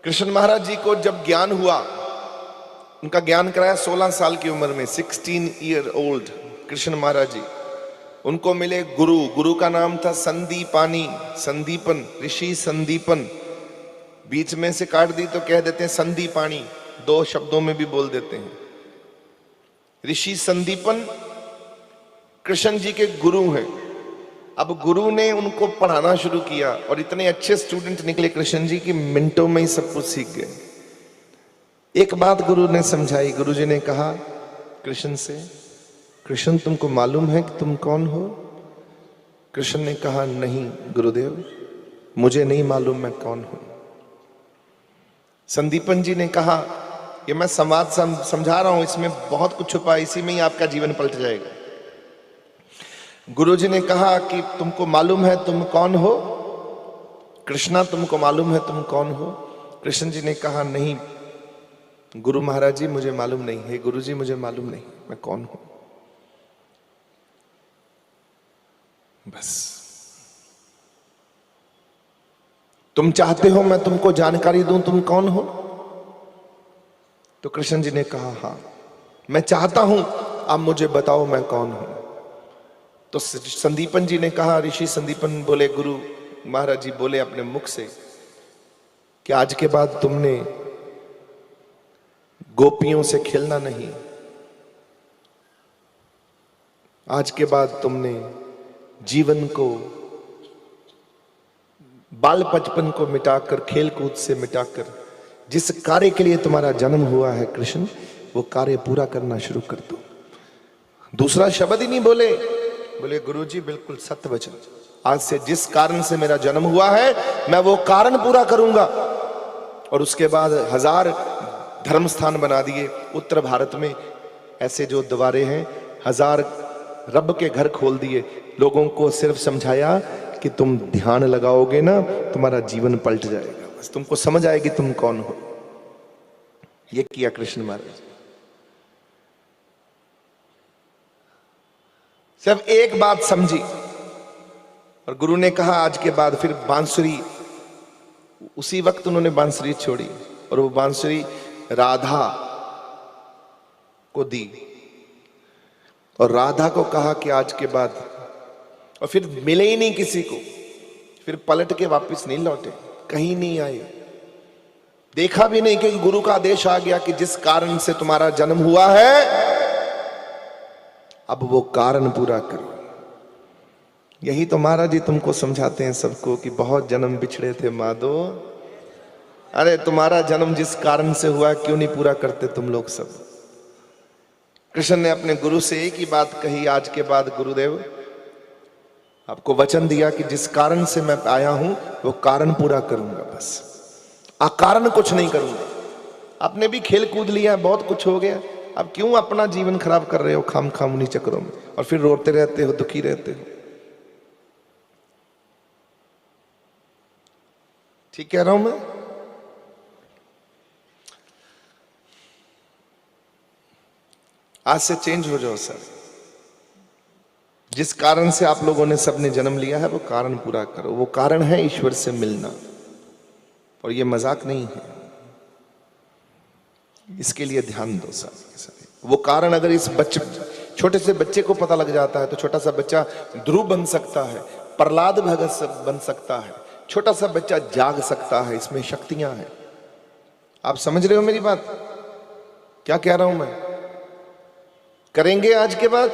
कृष्ण महाराज जी को जब ज्ञान हुआ, उनका ज्ञान कराया 16 साल की उम्र में, 16 ईयर ओल्ड कृष्ण महाराज जी। उनको मिले गुरु, गुरु का नाम था संदीपानी, संदीपन, ऋषि संदीपन। बीच में से काट दी तो कह देते हैं संदीपानी, दो शब्दों में भी बोल देते हैं। ऋषि संदीपन कृष्ण जी के गुरु हैं। अब गुरु ने उनको पढ़ाना शुरू किया और इतने अच्छे स्टूडेंट निकले कृष्ण जी की मिनटों में ही सब कुछ सीख गए। एक बात गुरु ने समझाई, गुरु जी ने कहा कृष्ण से, कृष्ण तुमको मालूम है कि तुम कौन हो? कृष्ण ने कहा नहीं गुरुदेव, मुझे नहीं मालूम मैं कौन हूं। संदीपन जी ने कहा ये मैं संवाद समझा रहा हूं, इसमें बहुत कुछ छुपा है, इसी में ही आपका जीवन पलट जाएगा। गुरु जी ने कहा कि तुमको मालूम है तुम कौन हो? कृष्णा तुमको मालूम है तुम कौन हो? कृष्ण जी ने कहा नहीं गुरु महाराज जी, मुझे मालूम नहीं है। गुरु जी मुझे मालूम नहीं मैं कौन हूं। बस तुम चाहते हो मैं तुमको जानकारी दूं तुम कौन हो? तो कृष्ण जी ने कहा हां मैं चाहता हूं, आप मुझे बताओ मैं कौन हूं। तो संदीपन जी ने कहा, ऋषि संदीपन बोले, गुरु महाराज जी बोले अपने मुख से कि आज के बाद तुमने गोपियों से खेलना नहीं, आज के बाद तुमने जीवन को, बाल बचपन को मिटाकर, खेल कूद से मिटाकर जिस कार्य के लिए तुम्हारा जन्म हुआ है कृष्ण, वो कार्य पूरा करना शुरू कर दो। दूसरा शब्द ही नहीं बोले। बोले गुरुजी बिल्कुल सत्य वचन, आज से जिस कारण से मेरा जन्म हुआ है मैं वो कारण पूरा करूंगा। और उसके बाद 1000 धर्म स्थान बना दिए उत्तर भारत में, ऐसे जो द्वारे हैं 1000 रब के घर खोल दिए। लोगों को सिर्फ समझाया कि तुम ध्यान लगाओगे ना तुम्हारा जीवन पलट जाएगा, बस तुमको समझ आएगी तुम कौन हो। ये किया कृष्ण महाराज। सिर्फ एक बात समझी और गुरु ने कहा आज के बाद फिर बांसुरी, उसी वक्त उन्होंने बांसुरी छोड़ी और वो बांसुरी राधा को दी और राधा को कहा कि आज के बाद, और फिर मिले ही नहीं किसी को, फिर पलट के वापस नहीं लौटे, कहीं नहीं आए, देखा भी नहीं कि गुरु का आदेश आ गया कि जिस कारण से तुम्हारा जन्म हुआ है अब वो कारण पूरा करो। यही तो महाराज जी तुमको समझाते हैं सबको कि बहुत जन्म बिछड़े थे माधो, अरे तुम्हारा जन्म जिस कारण से हुआ क्यों नहीं पूरा करते तुम लोग सब। कृष्ण ने अपने गुरु से एक ही बात कही, आज के बाद गुरुदेव आपको वचन दिया कि जिस कारण से मैं आया हूं वो कारण पूरा करूंगा, बस अकारण कुछ नहीं करूंगा। आपने भी खेल कूद लिया, बहुत कुछ हो गया, अब क्यों अपना जीवन खराब कर रहे हो खाम खाम उन्हीं चक्रों में, और फिर रोते रहते हो, दुखी रहते हो। ठीक कह रहा हूं मैं? आज से चेंज हो जाओ सर। जिस कारण से आप लोगों ने सबने जन्म लिया है वो कारण पूरा करो। वो कारण है ईश्वर से मिलना, और ये मजाक नहीं है, इसके लिए ध्यान दो साहब। वो कारण अगर इस बच्चे, छोटे से बच्चे को पता लग जाता है तो छोटा सा बच्चा ध्रुव बन सकता है, प्रहलाद भगत बन सकता है, छोटा सा बच्चा जाग सकता है, इसमें शक्तियां हैं। आप समझ रहे हो मेरी बात? क्या कह रहा हूं मैं? करेंगे आज के बाद?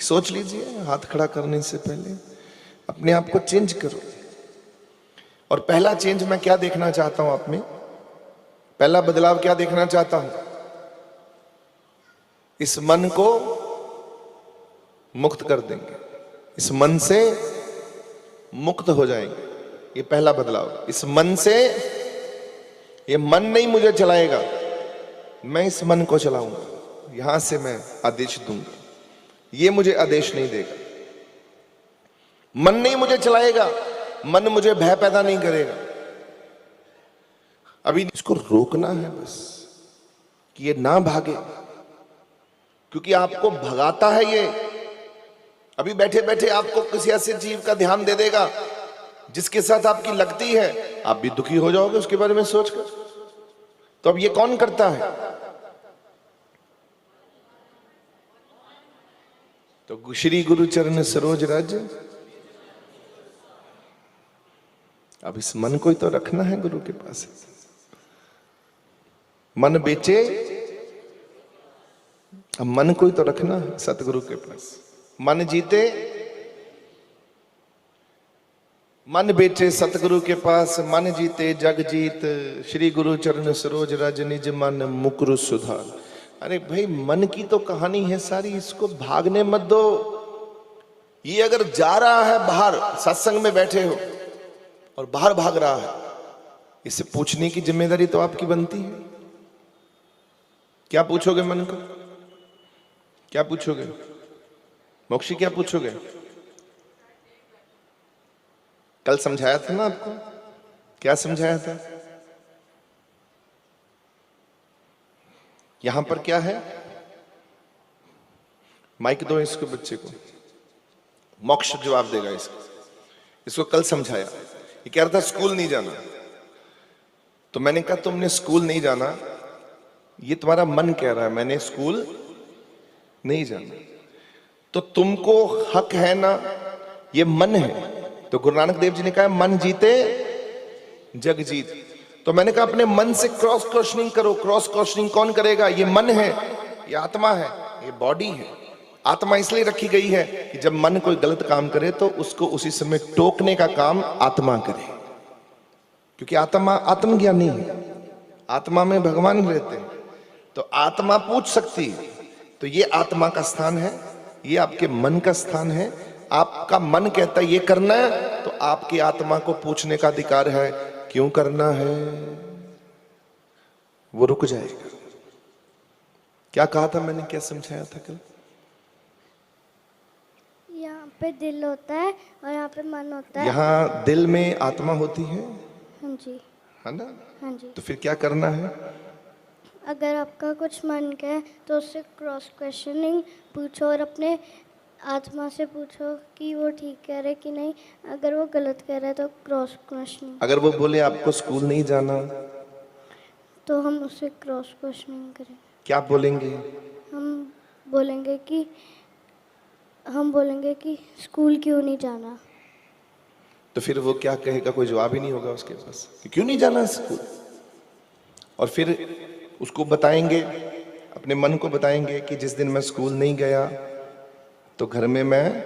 सोच लीजिए, हाथ खड़ा करने से पहले अपने आप को चेंज करो। और पहला चेंज मैं क्या देखना चाहता हूं आप में, पहला बदलाव क्या देखना चाहता हूं? इस मन को मुक्त कर देंगे, इस मन से मुक्त हो जाएंगे, ये पहला बदलाव। इस मन से, ये मन नहीं मुझे चलाएगा, मैं इस मन को चलाऊंगा, यहां से मैं आदेश दूंगा, ये मुझे आदेश नहीं देगा। मन नहीं मुझे चलाएगा, मन मुझे भय पैदा नहीं करेगा। अभी इसको रोकना है बस कि ये ना भागे, क्योंकि आपको भगाता है ये। अभी बैठे बैठे आपको किसी ऐसे जीव का ध्यान दे देगा जिसके साथ आपकी लगती है आप भी दुखी हो जाओगे उसके बारे में सोचकर। तो अब ये कौन करता है? तो श्री गुरु चरण सरोज रज। अब इस मन को ही तो रखना है गुरु के पास। मन बेचे, अब मन को ही तो रखना है सतगुरु के पास। मन जीते, मन बेचे सतगुरु के पास। मन जीते जग जीत, श्री गुरु चरण सरोज रज। निज मन मुकुरु सुधार। अरे भाई, मन की तो कहानी है सारी, इसको भागने मत दो। ये अगर जा रहा है बाहर, सत्संग में बैठे हो और बाहर भाग रहा है, इसे पूछने की जिम्मेदारी तो आपकी बनती है। क्या पूछोगे मन को? क्या पूछोगे? मोक्षी क्या पूछोगे? कल समझाया था ना आपको। क्या समझाया था? यहां पर क्या है? माइक दो इसको, बच्चे को। मोक्ष जवाब देगा इसको कल समझाया। ये कह रहा था स्कूल नहीं जाना, तो मैंने कहा तुमने स्कूल नहीं जाना, ये तुम्हारा मन कह रहा है मैंने स्कूल नहीं जाना, तो तुमको हक है ना, ये मन है। तो गुरु नानक देव जी ने कहा मन जीते जग जीत। तो मैंने कहा अपने मन से क्रॉस क्वेश्चनिंग करो। क्रॉस क्वेश्चनिंग कौन करेगा? ये मन है, ये आत्मा है, ये बॉडी है। आत्मा इसलिए रखी गई है कि जब मन कोई गलत काम करे तो उसको उसी समय टोकने का काम आत्मा करे, क्योंकि आत्मा आत्मज्ञानी है, आत्मा में भगवान रहते हैं। तो आत्मा पूछ सकती है। तो ये आत्मा का स्थान है, ये आपके मन का स्थान है। आपका मन कहता है ये करना है, तो आपकी आत्मा को पूछने का अधिकार है क्यों करना है। वो रुक जाएगा। क्या कहा था मैंने, क्या समझाया था कल? यहाँ पे दिल होता है और यहाँ पे मन होता है। यहाँ दिल में आत्मा होती है। हाँ जी। है ना? हाँ जी। तो फिर क्या करना है? अगर आपका कुछ मन का है तो उससे क्रॉस क्वेश्चनिंग पूछो और अपने आत्मा से पूछो कि वो ठीक कह रहे कि नहीं। अगर वो गलत कह रहा है तो क्रॉस क्वेश्चनिंग। अगर वो बोले आपको स्कूल नहीं जाना, तो हम उससे क्रॉस क्वेश्चनिंग करें। क्या बोलेंगे? हम बोलेंगे कि स्कूल क्यों नहीं जाना। तो फिर वो क्या कहेगा? कोई जवाब ही नहीं होगा उसके पास कि क्यों नहीं जाना स्कूल। और फिर उसको बताएंगे, अपने मन को बताएंगे कि जिस दिन मैं स्कूल नहीं गया तो घर में मैं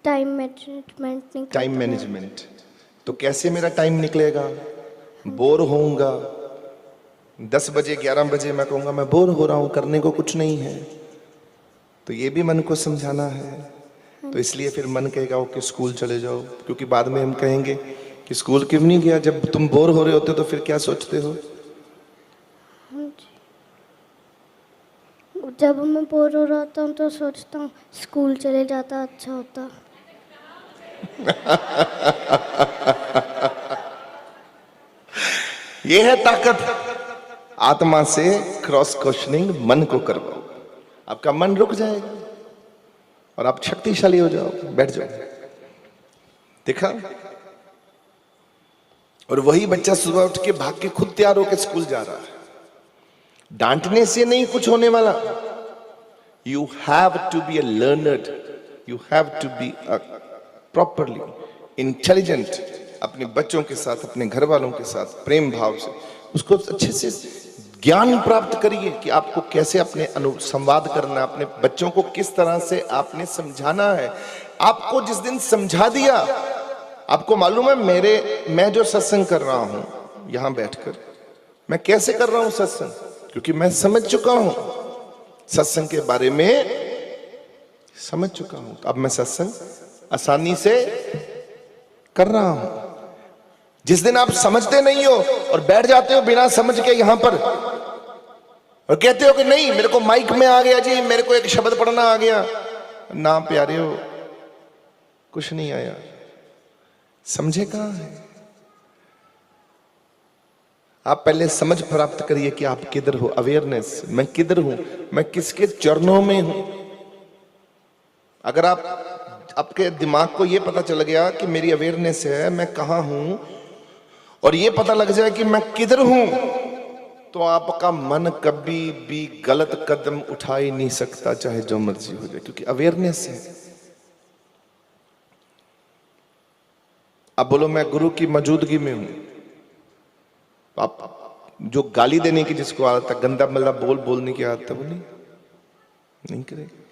टाइम मैनेजमेंट। Time management. तो कैसे मेरा टाइम निकलेगा? बोर होऊंगा। 10 बजे 11 बजे मैं कहूंगा मैं बोर हो रहा हूं, करने को कुछ नहीं है। तो ये भी मन को समझाना है। तो इसलिए फिर मन कहेगा ओके स्कूल चले जाओ, क्योंकि बाद में हम कहेंगे कि स्कूल क्यों नहीं गया। जब तुम बोर हो रहे होते तो फिर क्या सोचते हो? जब मैं बोर हो रहा हूँ तो सोचता हूँ स्कूल चले जाता अच्छा होता। ये है ताकत। आत्मा से क्रॉस क्वेश्चनिंग मन को करवाओ, आपका मन रुक जाएगा और आप शक्तिशाली हो जाओ, बैठ जाओ। देखा? और वही बच्चा सुबह उठ के भाग के खुद तैयार होकर स्कूल जा रहा है। डांटने से नहीं कुछ होने वाला। You have to be a learned, you have to be a properly intelligent. अपने बच्चों के साथ, अपने घर वालों के साथ प्रेम भाव से उसको अच्छे से ज्ञान प्राप्त करिए कि आपको कैसे अपने संवाद करना है, अपने बच्चों को किस तरह से आपने समझाना है। आपको जिस दिन समझा दिया, आपको मालूम है मैं जो सत्संग कर रहा हूं यहां बैठकर, मैं कैसे कर रहा हूं सत्संग, क्योंकि मैं समझ चुका हूं सत्संग के बारे में, समझ चुका हूं। अब मैं सत्संग आसानी से कर रहा हूं। जिस दिन आप समझते नहीं हो और बैठ जाते हो बिना समझ के यहां पर और कहते हो कि नहीं मेरे को माइक में आ गया जी, मेरे को एक शब्द पढ़ना आ गया, ना प्यारे हो, कुछ नहीं आया। समझे कहां है? आप पहले समझ प्राप्त करिए कि आप किधर हो। अवेयरनेस, मैं किधर हूं, मैं किसके चरणों में हूं। अगर आप आपके दिमाग को ये पता चल गया कि मेरी अवेयरनेस है, मैं कहाँ हूं, और ये पता लग जाए कि मैं किधर हूं, तो आपका मन कभी भी गलत कदम उठा ही नहीं सकता, चाहे जो मर्जी हो जाए, क्योंकि अवेयरनेस है। अब बोलो मैं गुरु की मौजूदगी में हूं, आप जो गाली देने की जिसको आदत है, गंदा मल्ला बोलने की आदत है, वो नहीं करेगा।